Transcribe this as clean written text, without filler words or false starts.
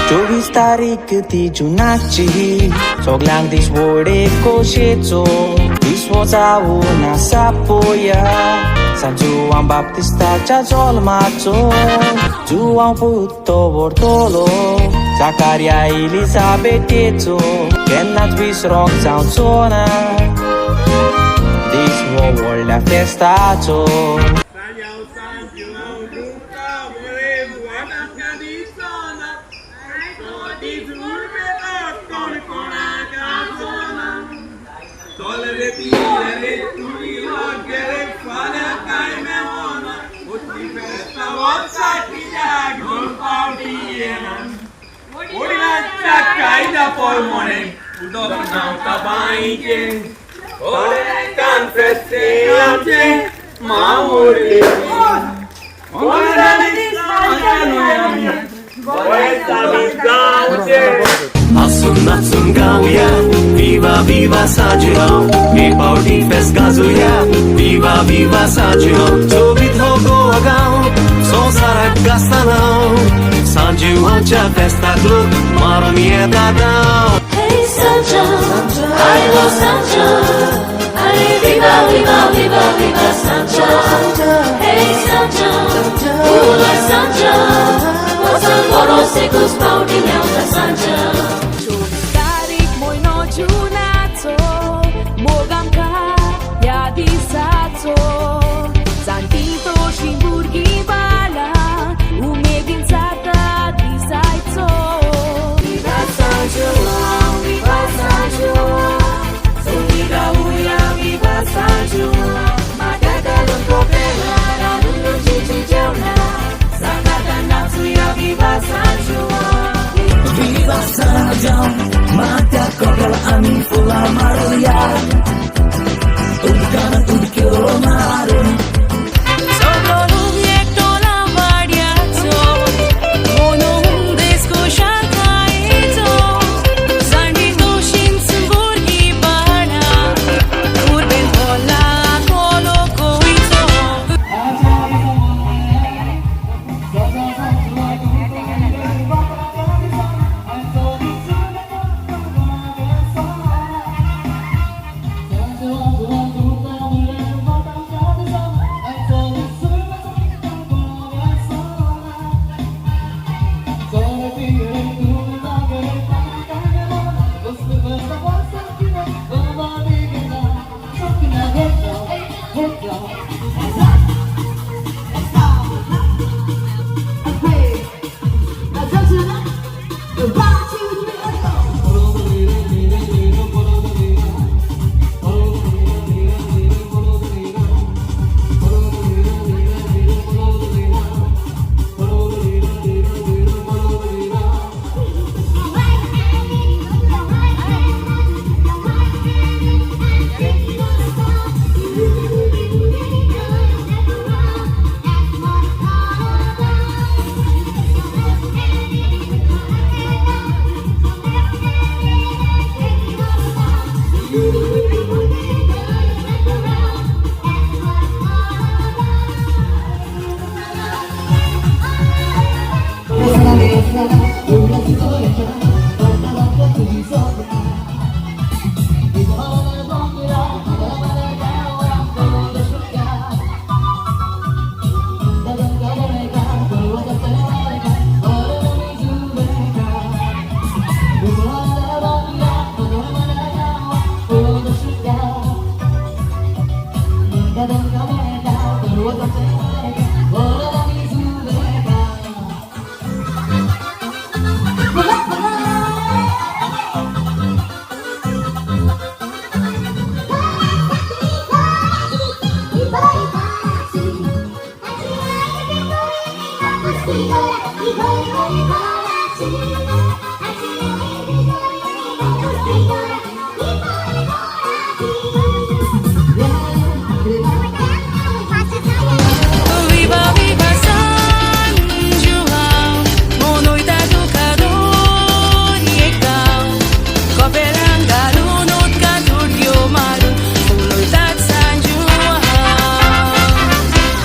24 तारीख ती जुनाची सगळ्यांक दीस वडे शेचो विश्व जावून आसा पोया जुवां बाप्तिस्ताच्या जल्माचो जुवां पुत्तो व्हरतलो जाकार्या एलिझाबेथेचो केन्नाच विसरोंक जावचो ना दीस हो व्हडल्या फेस्ताचो. Caída por morrer, o dobro não tá bem. Olha, confessei, maure. Olha, Natsun gauya, viva viva Sajio, mi party fest gazuya, viva viva Sajio, sobit ho go agao, so sarak gastanao, Sanju hacha festa club, maro mieda dao. Hey Sanjo, I love Sanjo, I viva viva viva viva Sanjo. Hey Sanjo, ula Sanjo, osan goro sekus paudi nyauta Sanjo. Mata kokol amin fula maruya Udkana udkyo marun Thank you.